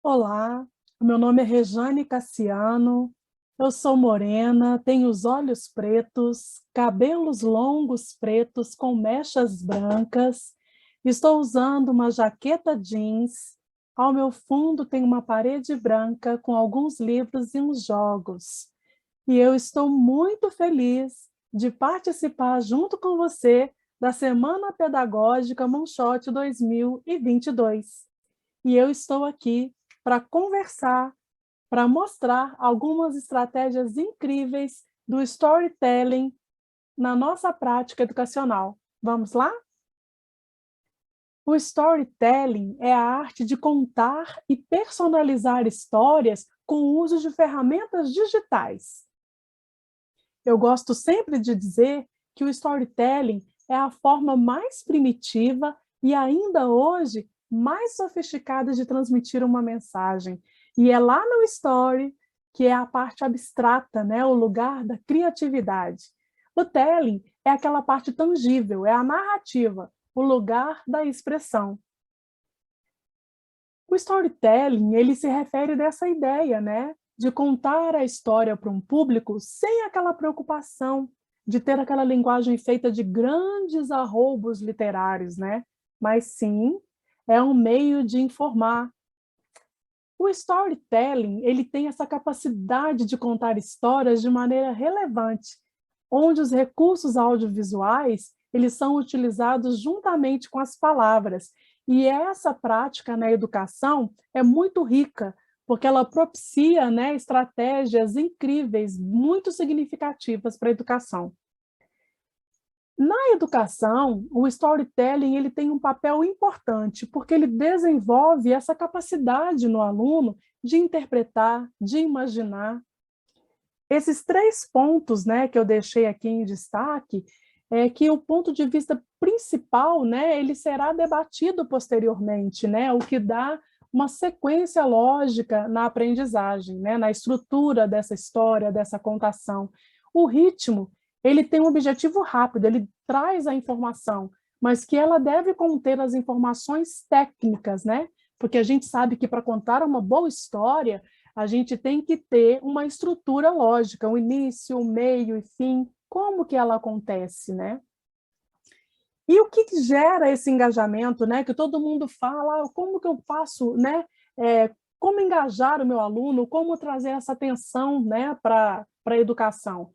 Olá, meu nome é Rejane Cassiano, eu sou morena, tenho os olhos pretos, cabelos longos pretos com mechas brancas, estou usando uma jaqueta jeans, ao meu fundo tem uma parede branca com alguns livros e uns jogos. E eu estou muito feliz de participar junto com você da Semana Pedagógica Moonshot 2022. E eu estou aqui para conversar, para mostrar algumas estratégias incríveis do storytelling na nossa prática educacional. Vamos lá? O storytelling é a arte de contar e personalizar histórias com o uso de ferramentas digitais. Eu gosto sempre de dizer que o storytelling é a forma mais primitiva e ainda hoje mais sofisticada de transmitir uma mensagem. E é lá no story que é a parte abstrata, né? O lugar da criatividade. O telling é aquela parte tangível, é a narrativa, o lugar da expressão. O storytelling, ele se refere dessa ideia, né, de contar a história para um público sem aquela preocupação de ter aquela linguagem feita de grandes arroubos literários, né? Mas sim, é um meio de informar. O storytelling, ele tem essa capacidade de contar histórias de maneira relevante, onde os recursos audiovisuais, eles são utilizados juntamente com as palavras. E essa prática na educação é muito rica, porque ela propicia, né, estratégias incríveis, muito significativas para a educação. Na educação, o storytelling ele tem um papel importante, porque ele desenvolve essa capacidade no aluno de interpretar, de imaginar. Esses três pontos, né, que eu deixei aqui em destaque, é que o ponto de vista principal, né, ele será debatido posteriormente, né, o que dá uma sequência lógica na aprendizagem, né, na estrutura dessa história, dessa contação. O ritmo, ele tem um objetivo rápido, ele traz a informação, mas que ela deve conter as informações técnicas, né, porque a gente sabe que para contar uma boa história, a gente tem que ter uma estrutura lógica, um início, um meio e fim, como que ela acontece, né? E o que gera esse engajamento, né? Que todo mundo fala, como que eu faço, né? Como engajar o meu aluno, como trazer essa atenção, né, para a educação.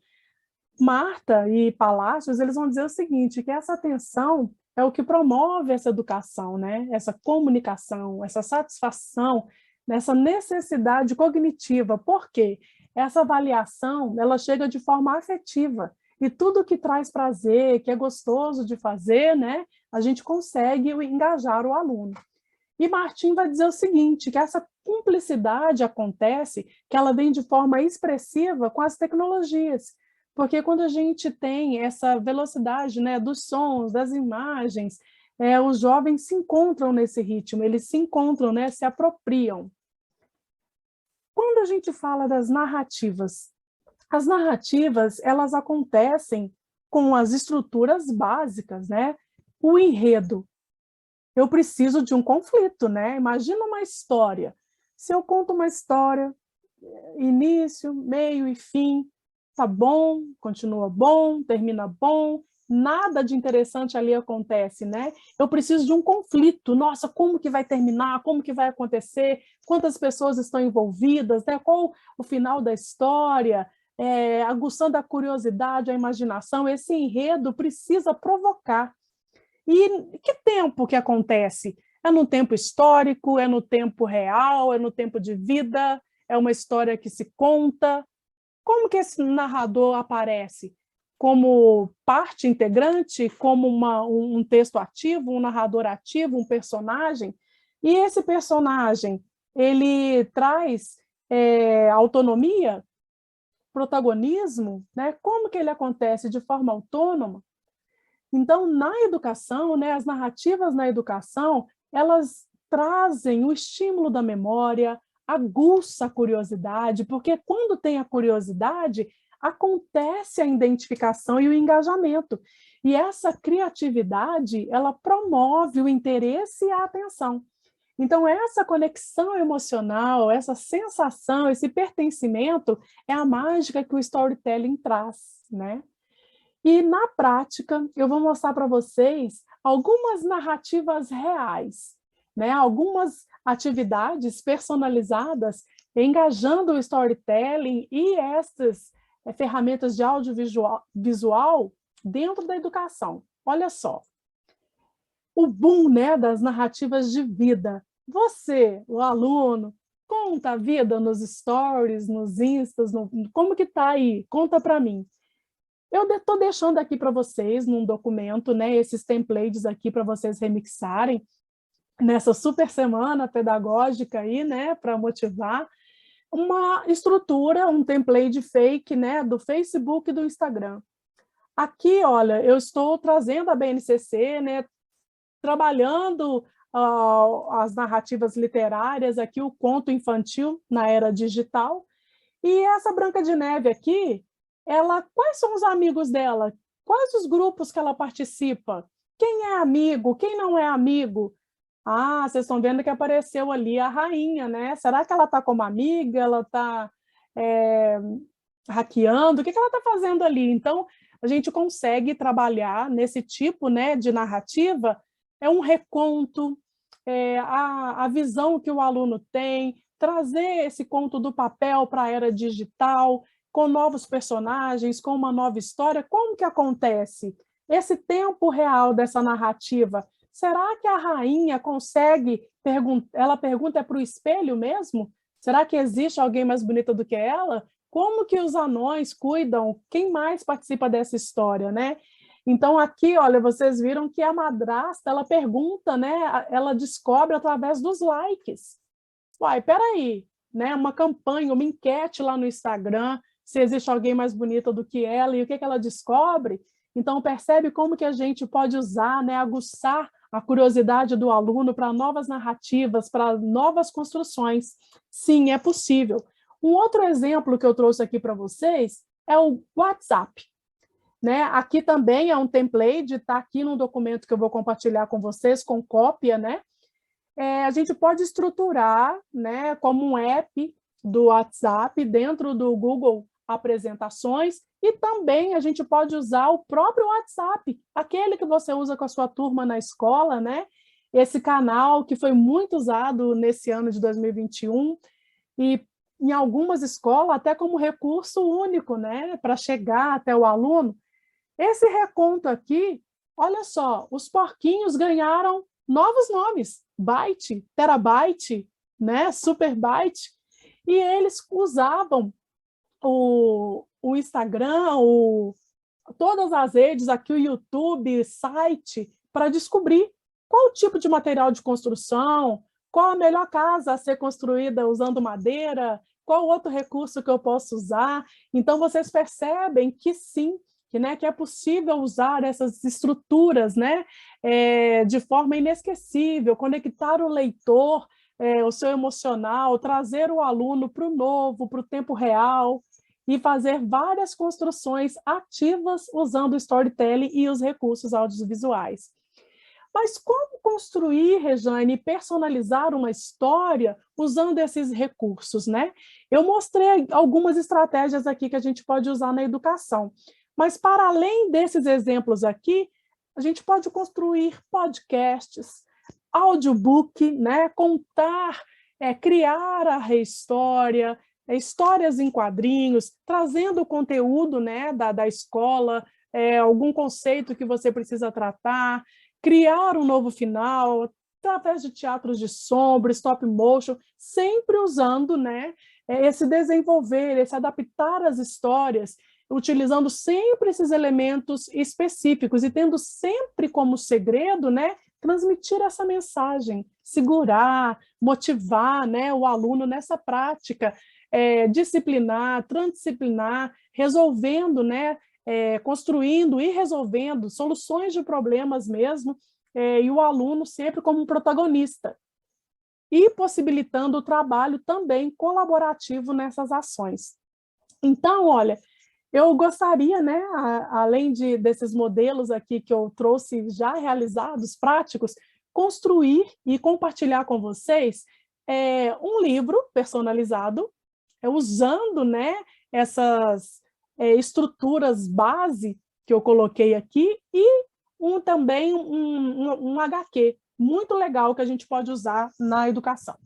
Marta e Palácios, eles vão dizer o seguinte, que essa atenção é o que promove essa educação, né? Essa comunicação, essa satisfação, essa necessidade cognitiva. Por quê? Essa avaliação, ela chega de forma afetiva, e tudo que traz prazer, que é gostoso de fazer, né? A gente consegue engajar o aluno. E Martim vai dizer o seguinte, que essa cumplicidade acontece, que ela vem de forma expressiva com as tecnologias, porque quando a gente tem essa velocidade, né, dos sons, das imagens, os jovens se encontram nesse ritmo, eles se encontram, né, se apropriam. Quando a gente fala das narrativas, as narrativas, elas acontecem com as estruturas básicas, né? O enredo, eu preciso de um conflito, né? Imagina uma história. Se eu conto uma história, início, meio e fim, tá bom, continua bom, termina bom, nada de interessante ali acontece, né? Eu preciso de um conflito. Nossa, como que vai terminar? Como que vai acontecer? Quantas pessoas estão envolvidas? Né? Qual o final da história? Aguçando a curiosidade, a imaginação, esse enredo precisa provocar. E que tempo que acontece? É no tempo histórico, é no tempo real, é no tempo de vida, é uma história que se conta. Como que esse narrador aparece? Como parte integrante, como um texto ativo, um narrador ativo, um personagem? E esse personagem, ele traz autonomia, protagonismo, né? Como que ele acontece de forma autônoma? Então, na educação, né, as narrativas na educação, elas trazem o estímulo da memória, aguça a curiosidade, porque quando tem a curiosidade, acontece a identificação e o engajamento. E essa criatividade, ela promove o interesse e a atenção. Então, essa conexão emocional, essa sensação, esse pertencimento é a mágica que o storytelling traz, né? E, na prática, eu vou mostrar para vocês algumas narrativas reais, né? Algumas atividades personalizadas, engajando o storytelling e essas ferramentas de audiovisual dentro da educação. Olha só, o boom, né, das narrativas de vida. Você, o aluno, conta a vida nos stories, nos instas, como que está aí? Conta para mim. Eu estou deixando aqui para vocês, num documento, né, esses templates aqui para vocês remixarem, nessa super semana pedagógica aí, né, para motivar, uma estrutura, um template fake, né, do Facebook e do Instagram. Aqui, olha, eu estou trazendo a BNCC, né, trabalhando as narrativas literárias, aqui o conto infantil na era digital, e essa Branca de Neve aqui, quais são os amigos dela? Quais os grupos que ela participa? Quem é amigo? Quem não é amigo? Ah, vocês estão vendo que apareceu ali a rainha, né? Será que ela está como amiga? Ela está hackeando? O que ela está fazendo ali? Então, a gente consegue trabalhar nesse tipo, né, de narrativa, é um reconto, a visão que o aluno tem, trazer esse conto do papel para a era digital, com novos personagens, com uma nova história. Como que acontece? Esse tempo real dessa narrativa, será que a rainha consegue ela pergunta para o espelho mesmo? Será que existe alguém mais bonita do que ela? Como que os anões cuidam? Quem mais participa dessa história, né? Então, aqui, olha, vocês viram que a madrasta, ela pergunta, né? Ela descobre através dos likes. Uai, peraí, né? Uma campanha, uma enquete lá no Instagram, se existe alguém mais bonita do que ela e o que ela descobre. Então, percebe como que a gente pode usar, né? Aguçar a curiosidade do aluno para novas narrativas, para novas construções. Sim, é possível. Um outro exemplo que eu trouxe aqui para vocês é o WhatsApp. Né? Aqui também é um template, está aqui no documento que eu vou compartilhar com vocês, com cópia, né? A gente pode estruturar, né, como um app do WhatsApp dentro do Google Apresentações, e também a gente pode usar o próprio WhatsApp, aquele que você usa com a sua turma na escola, né? Esse canal que foi muito usado nesse ano de 2021, e em algumas escolas até como recurso único, né, para chegar até o aluno. Esse reconto aqui, olha só, os porquinhos ganharam novos nomes, Byte, Terabyte, né, Superbyte, e eles usavam o Instagram, todas as redes, aqui o YouTube, site, para descobrir qual tipo de material de construção, qual a melhor casa a ser construída usando madeira, qual outro recurso que eu posso usar. Então, vocês percebem que sim, que é possível usar essas estruturas, né, de forma inesquecível, conectar o leitor, o seu emocional, trazer o aluno para o novo, para o tempo real, e fazer várias construções ativas usando o storytelling e os recursos audiovisuais. Mas como construir, Rejane, e personalizar uma história usando esses recursos, né? Eu mostrei algumas estratégias aqui que a gente pode usar na educação, mas para além desses exemplos aqui, a gente pode construir podcasts, audiobook, né? Contar, criar a história, histórias em quadrinhos, trazendo o conteúdo, né, da escola, algum conceito que você precisa tratar, criar um novo final, através de teatros de sombra, stop motion, sempre usando, né, esse desenvolver, esse adaptar as histórias, utilizando sempre esses elementos específicos e tendo sempre como segredo, né, transmitir essa mensagem, segurar, motivar, né, o aluno nessa prática, disciplinar, transdisciplinar, resolvendo, né, construindo e resolvendo soluções de problemas mesmo, e o aluno sempre como um protagonista, e possibilitando o trabalho também colaborativo nessas ações. Então, olha, eu gostaria, né, além desses modelos aqui que eu trouxe já realizados, práticos, construir e compartilhar com vocês um livro personalizado, usando, né, essas estruturas base que eu coloquei aqui, e também um HQ muito legal que a gente pode usar na educação.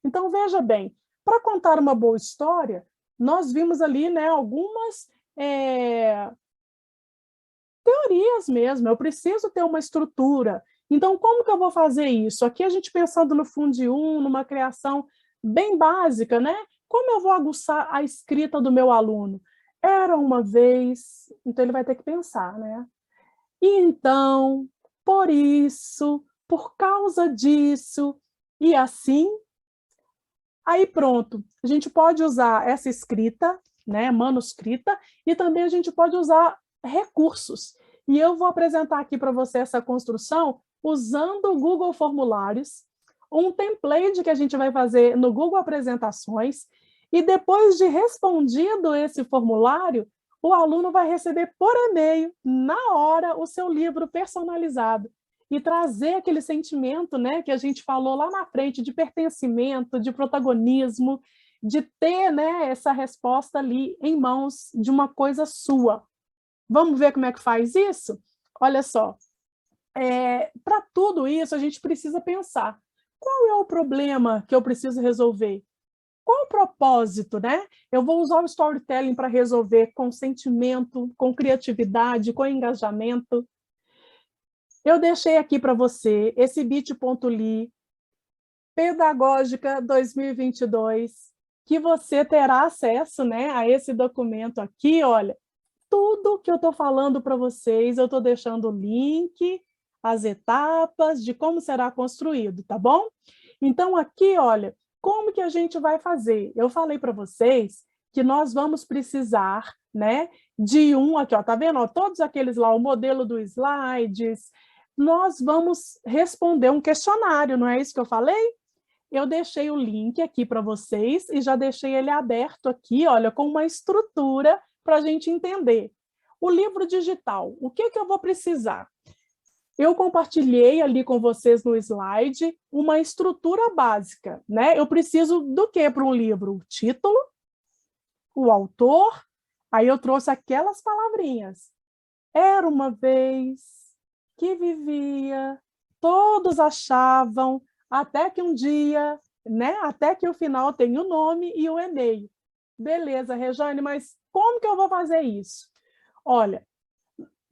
Então, veja bem, para contar uma boa história, nós vimos ali, né, algumas teorias mesmo. Eu preciso ter uma estrutura. Então, como que eu vou fazer isso? Aqui a gente pensando no Fundo 1, numa criação bem básica, né? Como eu vou aguçar a escrita do meu aluno? Era uma vez, então ele vai ter que pensar, né? E então, por isso, por causa disso, e assim, aí pronto. A gente pode usar essa escrita, né, manuscrita, e também a gente pode usar recursos. E eu vou apresentar aqui para você essa construção usando o Google Formulários, um template que a gente vai fazer no Google Apresentações, e depois de respondido esse formulário, o aluno vai receber por e-mail, na hora, o seu livro personalizado, e trazer aquele sentimento, né, que a gente falou lá na frente, de pertencimento, de protagonismo, de ter, né, essa resposta ali em mãos de uma coisa sua. Vamos ver como é que faz isso? Olha só, para tudo isso a gente precisa pensar, qual é o problema que eu preciso resolver? Qual o propósito, né? Eu vou usar o storytelling para resolver com sentimento, com criatividade, com engajamento. Eu deixei aqui para você esse bit.ly Pedagógica 2022, que você terá acesso, né, a esse documento aqui. Olha, tudo que eu estou falando para vocês, eu estou deixando o link, as etapas de como será construído, tá bom? Então, aqui, olha, como que a gente vai fazer? Eu falei para vocês que nós vamos precisar, né, de aqui, ó, tá vendo? Ó, todos aqueles lá, o modelo do slides, nós vamos responder um questionário, não é isso que eu falei? Eu deixei o link aqui para vocês e já deixei ele aberto aqui, olha, com uma estrutura para a gente entender. O livro digital, o que eu vou precisar? Eu compartilhei ali com vocês no slide uma estrutura básica, né? Eu preciso do que para um livro? O título, o autor, aí eu trouxe aquelas palavrinhas. Era uma vez que vivia, todos achavam, até que um dia, né? Até que o final tem o nome e o e-mail. Beleza, Rejane, mas como que eu vou fazer isso? Olha,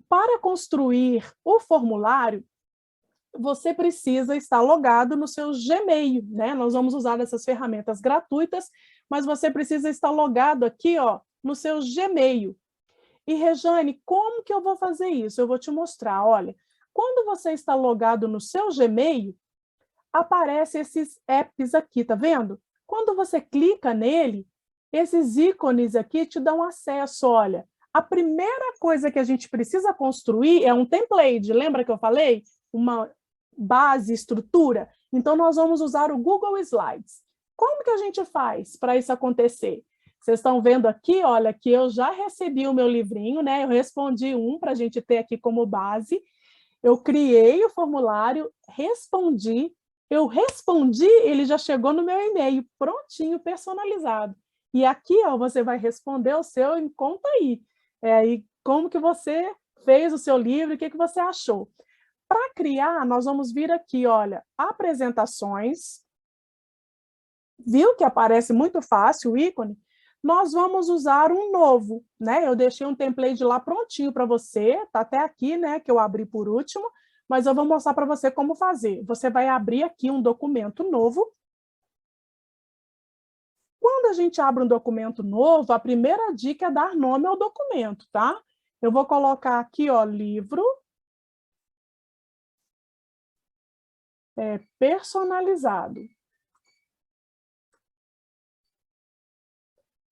para construir o formulário, você precisa estar logado no seu Gmail, né? Nós vamos usar essas ferramentas gratuitas, mas você precisa estar logado aqui, ó, no seu Gmail. E, Rejane, como que eu vou fazer isso? Eu vou te mostrar, olha. Quando você está logado no seu Gmail, aparecem esses apps aqui, tá vendo? Quando você clica nele, esses ícones aqui te dão acesso, olha. A primeira coisa que a gente precisa construir é um template, lembra que eu falei? Uma base, estrutura? Então, nós vamos usar o Google Slides. Como que a gente faz para isso acontecer? Vocês estão vendo aqui, olha, que eu já recebi o meu livrinho, né? Eu respondi para a gente ter aqui como base. Eu criei o formulário, respondi, ele já chegou no meu e-mail, prontinho, personalizado. E aqui, ó, você vai responder o seu em conta aí. E como que você fez o seu livro, o que você achou. Para criar, nós vamos vir aqui, olha, apresentações. Viu que aparece muito fácil o ícone? Nós vamos usar um novo, né? Eu deixei um template lá prontinho para você, tá até aqui, né, que eu abri por último, mas eu vou mostrar para você como fazer. Você vai abrir aqui um documento novo. Quando a gente abre um documento novo, a primeira dica é dar nome ao documento, tá? Eu vou colocar aqui, ó, livro personalizado.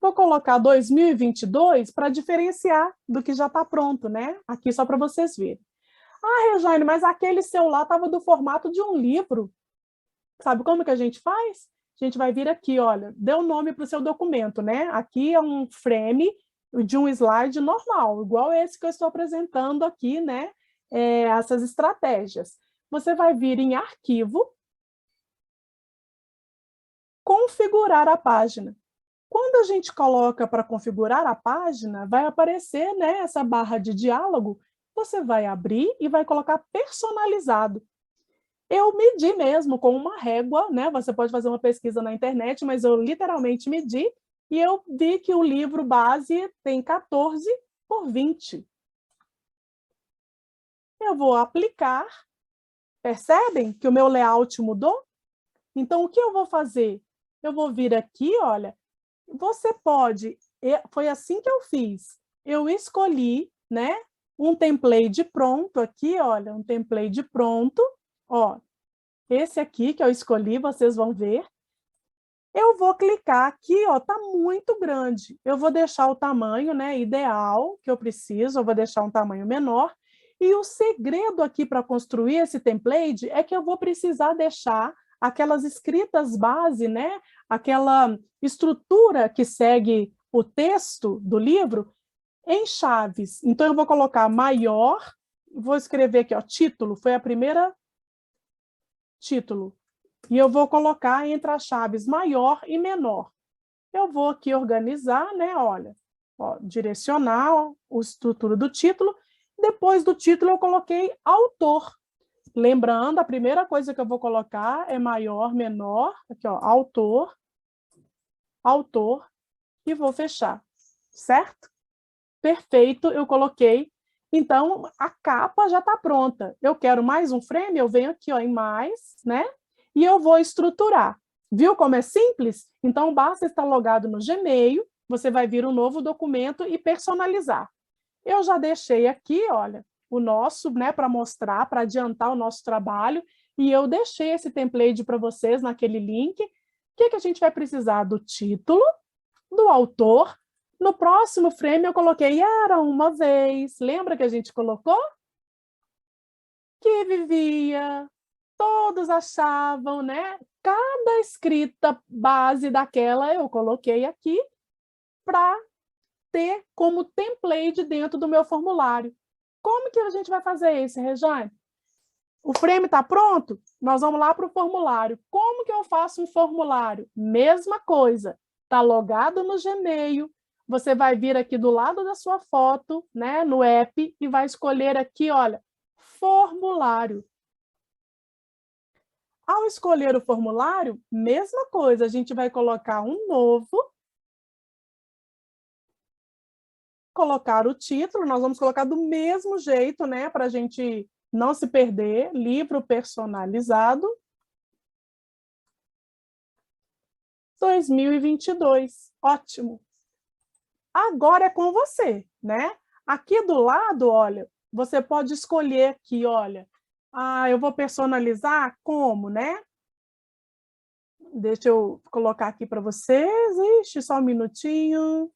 Vou colocar 2022 para diferenciar do que já está pronto, né? Aqui só para vocês verem. Ah, Rejane, mas aquele seu lá estava do formato de um livro. Sabe como que a gente faz? A gente vai vir aqui, olha, dê o nome para o seu documento, né? Aqui é um frame de um slide normal, igual esse que eu estou apresentando aqui, né? Essas estratégias. você vai vir em arquivo, configurar a página. Quando a gente coloca para configurar a página, vai aparecer, né, essa barra de diálogo, você vai abrir e vai colocar personalizado. Eu medi mesmo com uma régua, né? Você pode fazer uma pesquisa na internet, mas eu literalmente medi e eu vi que o livro base tem 14 por 20. Eu vou aplicar, percebem que o meu layout mudou? Então, o que eu vou fazer? Eu vou vir aqui, olha, você pode, foi assim que eu fiz, eu escolhi, né, um template pronto aqui, olha, um template pronto, ó, esse aqui que eu escolhi, vocês vão ver. Eu vou clicar aqui, ó, tá muito grande. Eu vou deixar o tamanho, né, ideal que eu preciso, eu vou deixar um tamanho menor. E o segredo aqui para construir esse template é que eu vou precisar deixar aquelas escritas base, né, aquela estrutura que segue o texto do livro em chaves. Então, eu vou colocar maior, vou escrever aqui, ó, título, foi a primeira título. E eu vou colocar entre as chaves maior e menor. Eu vou aqui organizar, né? Olha, ó, direcionar a estrutura do título. Depois do título, eu coloquei autor. Lembrando, a primeira coisa que eu vou colocar é maior, menor. Aqui, ó, autor, autor, e vou fechar. Certo? Perfeito, eu coloquei. Então, a capa já está pronta. Eu quero mais um frame, eu venho aqui, ó, em mais, né? E eu vou estruturar. Viu como é simples? Então, basta estar logado no Gmail, você vai vir um novo documento e personalizar. Eu já deixei aqui, olha, o nosso, né, para mostrar, para adiantar o nosso trabalho, e eu deixei esse template para vocês naquele link. O que a gente vai precisar? Do título, do autor. No próximo frame eu coloquei era uma vez. Lembra que a gente colocou? Que vivia, todos achavam, né? Cada escrita base daquela eu coloquei aqui para ter como template dentro do meu formulário. Como que a gente vai fazer isso, Rejane? O frame está pronto? Nós vamos lá para o formulário. Como que eu faço um formulário? Mesma coisa. Está logado no Gmail. Você vai vir aqui do lado da sua foto, né, no app, e vai escolher aqui, olha, formulário. Ao escolher o formulário, mesma coisa, a gente vai colocar um novo, colocar o título, nós vamos colocar do mesmo jeito, né, para a gente não se perder, livro personalizado, 2022. Ótimo. Agora é com você, né? Aqui do lado, olha, você pode escolher aqui, olha, eu vou personalizar como, né? Deixa eu colocar aqui para vocês. Ixi, só um minutinho.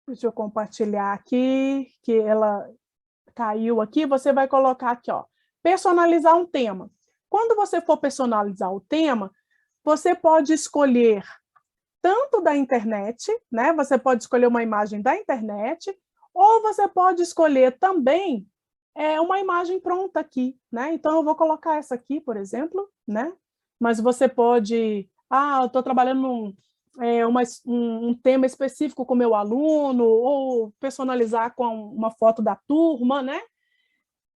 Deixa eu compartilhar aqui, que ela caiu aqui. Você vai colocar aqui, ó, personalizar um tema. Quando você for personalizar o tema, você pode escolher tanto da internet, né? Você pode escolher uma imagem da internet, ou você pode escolher também uma imagem pronta aqui, né? Então, eu vou colocar essa aqui, por exemplo, né? Mas você pode... eu estou trabalhando um tema específico com o meu aluno, ou personalizar com uma foto da turma, né?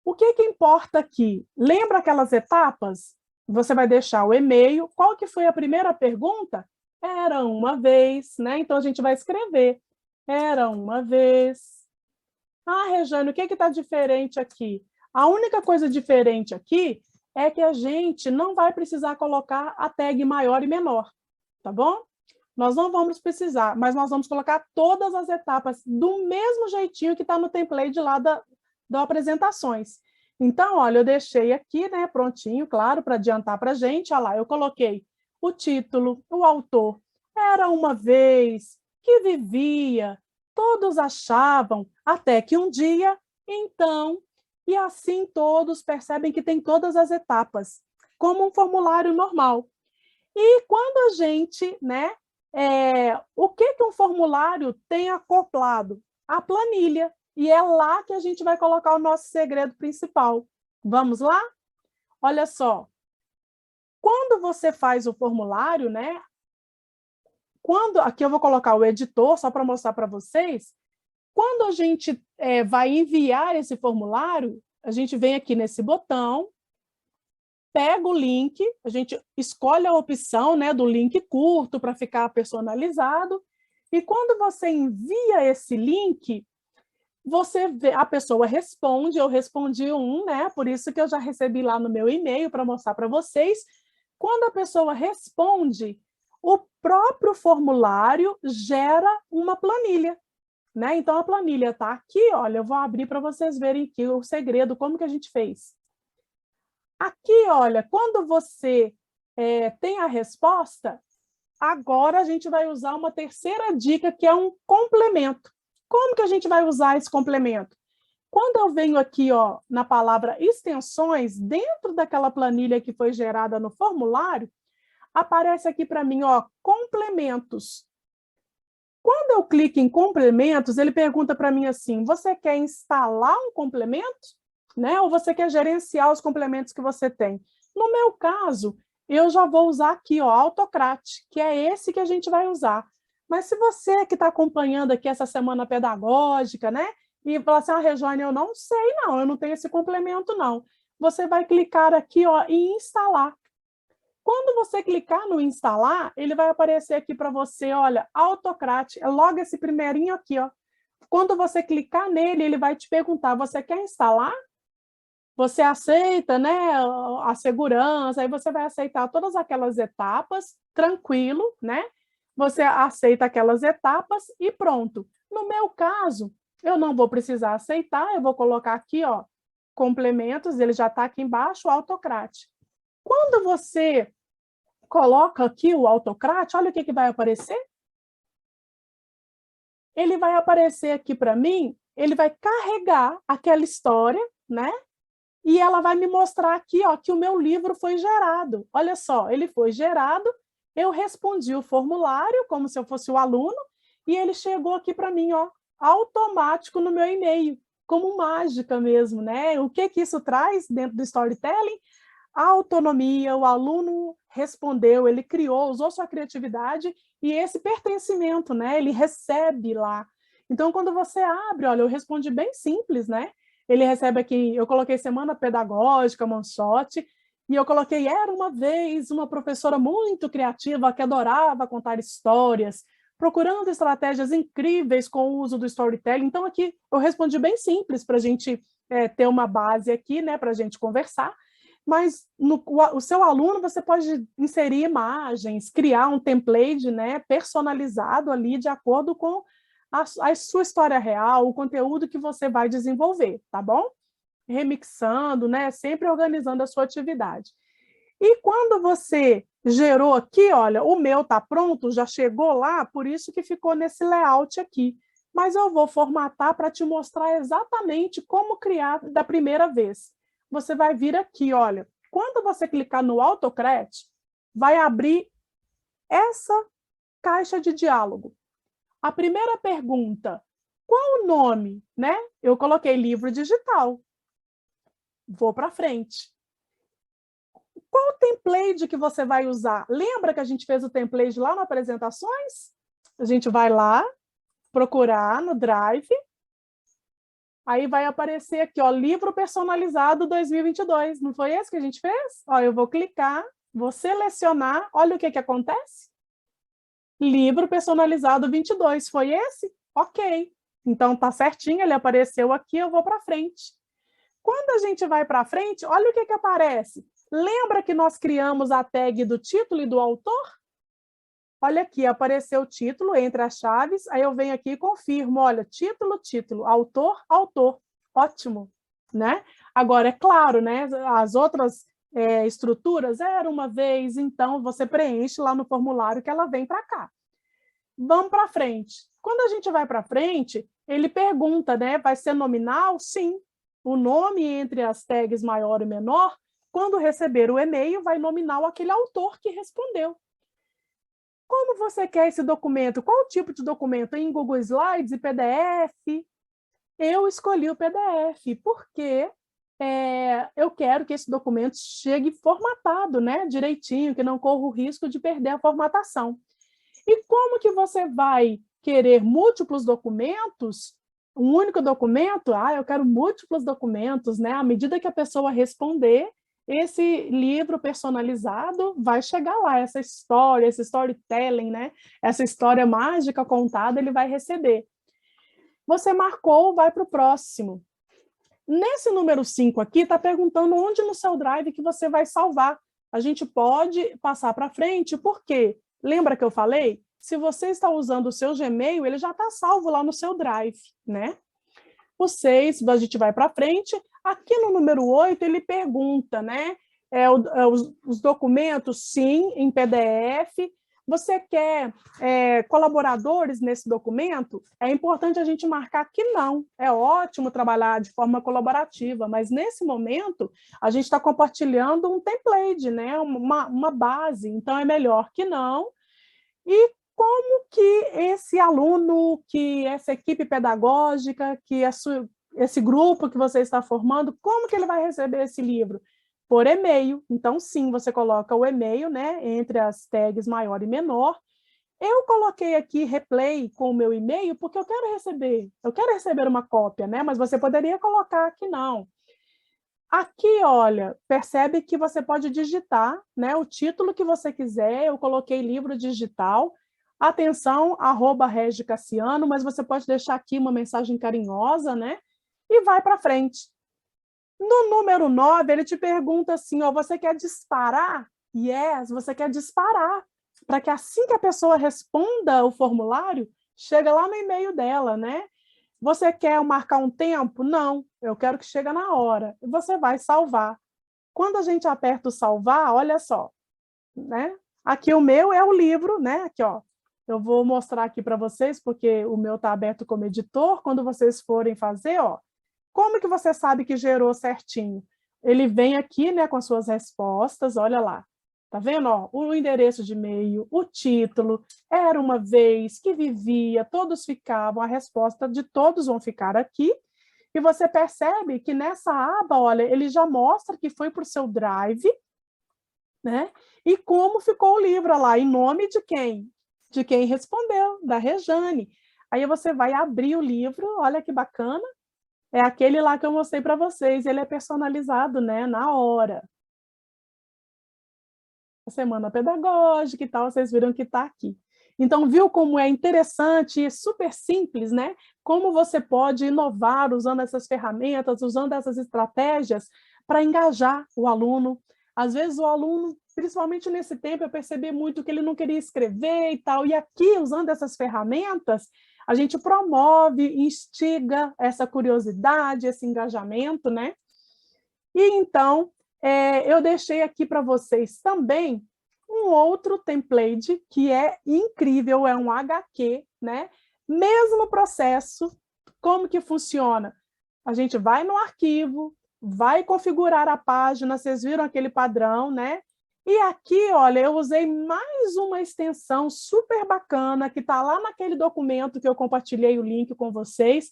O que importa aqui? Lembra aquelas etapas? Você vai deixar o e-mail. Qual que foi a primeira pergunta? Era uma vez, né? Então, a gente vai escrever. Era uma vez. Rejane, o que está diferente aqui? A única coisa diferente aqui é que a gente não vai precisar colocar a tag maior e menor, tá bom? Nós não vamos precisar, mas nós vamos colocar todas as etapas do mesmo jeitinho que está no template lá da apresentações. Então, olha, eu deixei aqui, né, prontinho, claro, para adiantar para a gente. Olha lá, eu coloquei o título, o autor. Era uma vez que vivia, todos achavam, até que um dia, então, e assim todos percebem que tem todas as etapas, como um formulário normal. E quando a gente, né, o que um formulário tem acoplado? a planilha. E é lá que a gente vai colocar o nosso segredo principal. Vamos lá? Olha só. Quando você faz o formulário, né? Aqui eu vou colocar o editor, só para mostrar para vocês. Quando a gente vai enviar esse formulário, a gente vem aqui nesse botão, pega o link, a gente escolhe a opção, né, do link curto para ficar personalizado, e quando você envia esse link, você vê, a pessoa responde, eu respondi né, por isso que eu já recebi lá no meu e-mail para mostrar para vocês. Quando a pessoa responde, o próprio formulário gera uma planilha, né? Então, a planilha está aqui, olha, eu vou abrir para vocês verem aqui o segredo, como que a gente fez. Aqui, olha, quando você tem a resposta, agora a gente vai usar uma terceira dica, que é um complemento. Como que a gente vai usar esse complemento? Quando eu venho aqui, ó, na palavra extensões, dentro daquela planilha que foi gerada no formulário, aparece aqui para mim, ó, complementos. Quando eu clico em complementos, ele pergunta para mim assim, você quer instalar um complemento? Né? Ou você quer gerenciar os complementos que você tem? No meu caso, eu já vou usar aqui, ó, Autocrat, que é esse que a gente vai usar. Mas se você que está acompanhando aqui essa semana pedagógica, né? E falar assim, Regiane, eu não sei não, eu não tenho esse complemento não. Você vai clicar aqui, ó, em instalar. Quando você clicar no instalar, ele vai aparecer aqui para você, olha, Autocrat, é logo esse primeirinho aqui, ó. Quando você clicar nele, ele vai te perguntar, você quer instalar? Você aceita, né, a segurança, aí você vai aceitar todas aquelas etapas, tranquilo, né? Você aceita aquelas etapas e pronto. No meu caso, eu não vou precisar aceitar, eu vou colocar aqui, ó, complementos, ele já está aqui embaixo, o Autocrat. Quando você coloca aqui o Autocrat, olha o que vai aparecer. Ele vai aparecer aqui para mim, ele vai carregar aquela história, né? E ela vai me mostrar aqui, ó, que o meu livro foi gerado. Olha só, ele foi gerado, eu respondi o formulário como se eu fosse o aluno, e ele chegou aqui para mim, ó, automático no meu e-mail, como mágica mesmo, né? O que isso traz dentro do storytelling? A autonomia, o aluno respondeu, ele criou, usou sua criatividade e esse pertencimento, né? Ele recebe lá. Então, quando você abre, olha, eu respondi bem simples, né? Ele recebe aqui, eu coloquei semana pedagógica, Monshot, e eu coloquei, era uma vez uma professora muito criativa que adorava contar histórias, procurando estratégias incríveis com o uso do storytelling. Então, aqui eu respondi bem simples para a gente ter uma base aqui, né, para a gente conversar. Mas o seu aluno, você pode inserir imagens, criar um template, né, personalizado ali de acordo com a sua história real, o conteúdo que você vai desenvolver, tá bom? Remixando, né, sempre organizando a sua atividade. E quando você gerou aqui, olha, o meu tá pronto, já chegou lá, por isso que ficou nesse layout aqui. Mas eu vou formatar para te mostrar exatamente como criar da primeira vez. Você vai vir aqui, olha, quando você clicar no Autocrat, vai abrir essa caixa de diálogo. A primeira pergunta, qual o nome, né? Eu coloquei livro digital. Vou para frente. Qual o template que você vai usar? Lembra que a gente fez o template lá no Apresentações? A gente vai lá, procurar no Drive, aí vai aparecer aqui, ó, livro personalizado 2022. Não foi esse que a gente fez? Ó, eu vou clicar, vou selecionar, olha o que acontece. Livro personalizado 22, foi esse? Ok. Então tá certinho, ele apareceu aqui, eu vou para frente. Quando a gente vai para frente, olha o que aparece. Lembra que nós criamos a tag do título e do autor? Olha aqui, apareceu o título entre as chaves, aí eu venho aqui e confirmo, olha, título, título, autor, autor. Ótimo, né? Agora, é claro, né? As outras estruturas, era uma vez, então você preenche lá no formulário que ela vem para cá. Vamos para frente. Quando a gente vai para frente, ele pergunta, né? Vai ser nominal? Sim. O nome entre as tags maior e menor, quando receber o e-mail, vai nominar aquele autor que respondeu. como você quer esse documento? Qual tipo de documento? Em Google Slides e PDF? Eu escolhi o PDF, porque eu quero que esse documento chegue formatado, né, direitinho, que não corra o risco de perder a formatação. E como que você vai querer múltiplos documentos? Um único documento? Eu quero múltiplos documentos, né? À medida que a pessoa responder, esse livro personalizado vai chegar lá, essa história, esse storytelling, né? Essa história mágica contada, ele vai receber. Você marcou, vai para o próximo. Nesse número 5 aqui, está perguntando onde no seu Drive que você vai salvar. A gente pode passar para frente, por quê? Lembra que eu falei? Se você está usando o seu Gmail, ele já está salvo lá no seu Drive, né? O 6, a gente vai para frente. Aqui no número 8, ele pergunta, né? Os documentos, sim, em PDF. Você quer colaboradores nesse documento? É importante a gente marcar que não. É ótimo trabalhar de forma colaborativa, mas nesse momento a gente está compartilhando um template, né? Uma base, então é melhor que não. E como que esse aluno, que essa equipe pedagógica, que esse grupo que você está formando, como que ele vai receber esse livro? Por e-mail. Então, sim, você coloca o e-mail, né, entre as tags maior e menor. Eu coloquei aqui replay com o meu e-mail porque eu quero receber uma cópia, né, mas você poderia colocar que não. Aqui, olha, percebe que você pode digitar, né, o título que você quiser. Eu coloquei livro digital. Atenção, @regicassiano, mas você pode deixar aqui uma mensagem carinhosa, né? E vai para frente. No número 9, ele te pergunta assim, ó, você quer disparar? Yes, você quer disparar, para que assim que a pessoa responda o formulário, chega lá no e-mail dela, né? Você quer marcar um tempo? Não, eu quero que chegue na hora. E você vai salvar. Quando a gente aperta o salvar, olha só, né? Aqui o meu é o livro, né? Aqui, ó. Eu vou mostrar aqui para vocês, porque o meu está aberto como editor. Quando vocês forem fazer, ó, como que você sabe que gerou certinho? Ele vem aqui, né, com as suas respostas, olha lá. Tá vendo? Ó, o endereço de e-mail, o título, era uma vez que vivia, todos ficavam, a resposta de todos vão ficar aqui. E você percebe que nessa aba, olha, ele já mostra que foi para o seu Drive, né? E como ficou o livro lá, em nome de quem? De quem respondeu, da Rejane. Aí você vai abrir o livro, olha que bacana, é aquele lá que eu mostrei para vocês, ele é personalizado, né, na hora. A semana pedagógica e tal, vocês viram que está aqui. Então, viu como é interessante e super simples, né? Como você pode inovar usando essas ferramentas, usando essas estratégias para engajar o aluno. Às vezes o aluno, principalmente nesse tempo, eu percebi muito que ele não queria escrever e tal, e aqui, usando essas ferramentas, a gente promove, instiga essa curiosidade, esse engajamento, né? E então, eu deixei aqui para vocês também um outro template que é incrível, é um HQ, né? Mesmo processo, como que funciona? A gente vai no arquivo, vai configurar a página, vocês viram aquele padrão, né? E aqui, olha, eu usei mais uma extensão super bacana, que está lá naquele documento que eu compartilhei o link com vocês,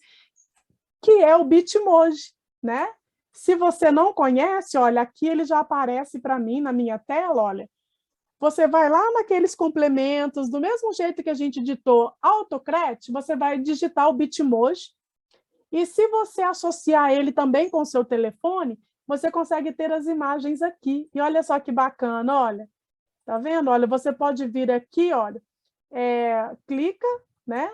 que é o Bitmoji, né? Se você não conhece, olha, aqui ele já aparece para mim na minha tela, olha. Você vai lá naqueles complementos, do mesmo jeito que a gente digitou AutoCred, você vai digitar o Bitmoji, e se você associar ele também com o seu telefone, você consegue ter as imagens aqui. E olha só que bacana, olha. Tá vendo? Olha, você pode vir aqui, olha, clica, né?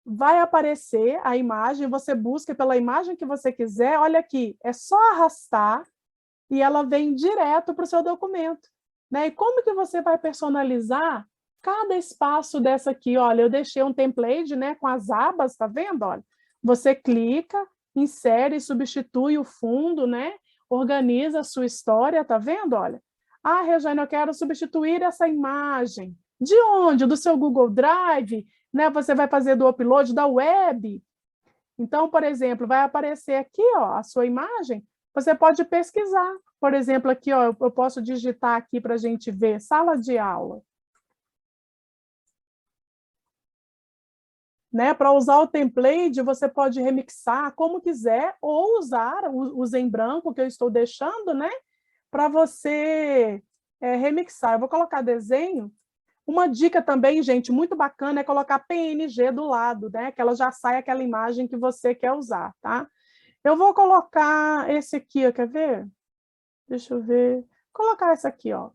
Vai aparecer a imagem, você busca pela imagem que você quiser, olha aqui, é só arrastar e ela vem direto para o seu documento, né? E como que você vai personalizar cada espaço dessa aqui? Olha, eu deixei um template, né, com as abas, tá vendo? Olha, você clica, insere, substitui o fundo, né? Organiza a sua história, tá vendo? Olha, Rejane, eu quero substituir essa imagem. De onde? Do seu Google Drive, né? Você vai fazer do upload da web. Então, por exemplo, vai aparecer aqui, ó, a sua imagem. Você pode pesquisar. Por exemplo, aqui, ó, eu posso digitar aqui para a gente ver, sala de aula. né? Para usar o template, você pode remixar como quiser, ou usar os em branco, que eu estou deixando, né? Para você remixar. Eu vou colocar desenho. Uma dica também, gente, muito bacana, é colocar PNG do lado, né? Que ela já sai aquela imagem que você quer usar, tá? Eu vou colocar esse aqui, ó, quer ver? Deixa eu ver. Vou colocar esse aqui, ó.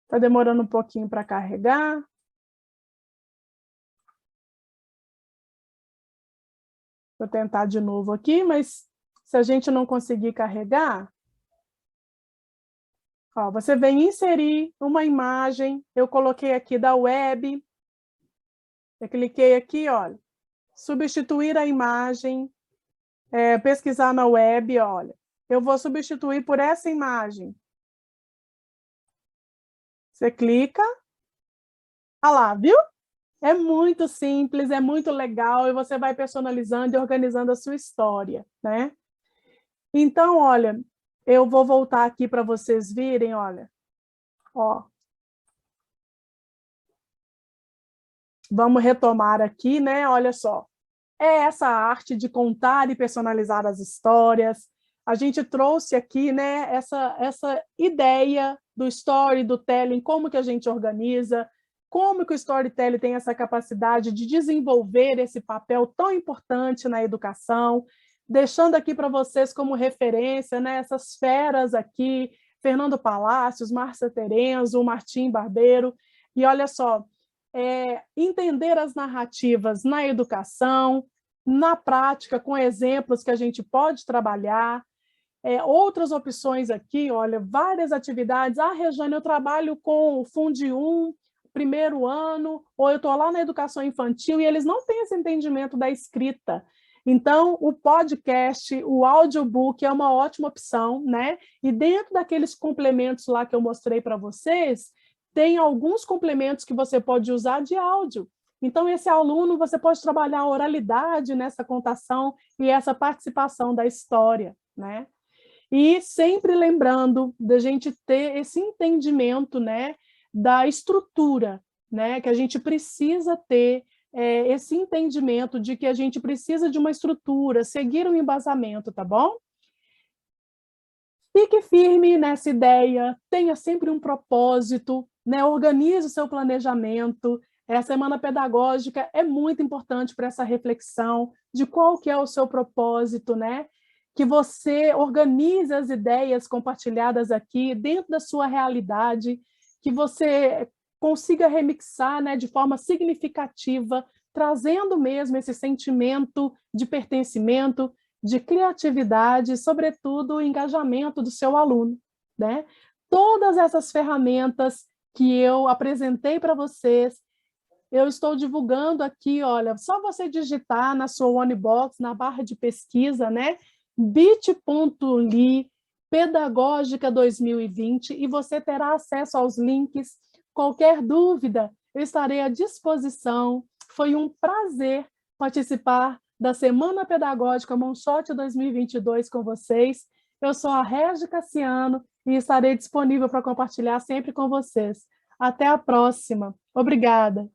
Tá demorando um pouquinho para carregar. Vou tentar de novo aqui, mas se a gente não conseguir carregar, ó, você vem inserir uma imagem, eu coloquei aqui da web, eu cliquei aqui, olha, substituir a imagem, pesquisar na web, olha, eu vou substituir por essa imagem. Você clica, olha lá, viu? É muito simples, é muito legal, e você vai personalizando e organizando a sua história, né? Então, olha, eu vou voltar aqui para vocês virem, olha, ó. Vamos retomar aqui, né? Olha só. É essa arte de contar e personalizar as histórias. A gente trouxe aqui, né, essa ideia do story, do telling, como que a gente organiza, como que o storytelling tem essa capacidade de desenvolver esse papel tão importante na educação, deixando aqui para vocês como referência, né, essas feras aqui, Fernando Palacios, Márcia Terenzo, Martim Barbeiro, e olha só, entender as narrativas na educação, na prática, com exemplos que a gente pode trabalhar, outras opções aqui, olha, várias atividades. Ah, Rejane, eu trabalho com o Fundi 1, primeiro ano, ou eu estou lá na educação infantil e eles não têm esse entendimento da escrita. Então, o podcast, o audiobook é uma ótima opção, né? E dentro daqueles complementos lá que eu mostrei para vocês, tem alguns complementos que você pode usar de áudio. Então, esse aluno, você pode trabalhar a oralidade nessa contação e essa participação da história, né? E sempre lembrando da gente ter esse entendimento, né, da estrutura, né, que a gente precisa ter esse entendimento de que a gente precisa de uma estrutura, seguir um embasamento, tá bom? Fique firme nessa ideia, tenha sempre um propósito, né? Organize o seu planejamento. A semana pedagógica é muito importante para essa reflexão de qual que é o seu propósito, né? Que você organize as ideias compartilhadas aqui dentro da sua realidade, que você consiga remixar, né, de forma significativa, trazendo mesmo esse sentimento de pertencimento, de criatividade, sobretudo o engajamento do seu aluno, né? Todas essas ferramentas que eu apresentei para vocês, eu estou divulgando aqui, olha, só você digitar na sua Wonibox, na barra de pesquisa, né? bit.ly Pedagógica 2020 e você terá acesso aos links. Qualquer dúvida, eu estarei à disposição. Foi um prazer participar da Semana Pedagógica Monshot 2022 com vocês. Eu sou a Régia Cassiano e estarei disponível para compartilhar sempre com vocês. Até a próxima. Obrigada.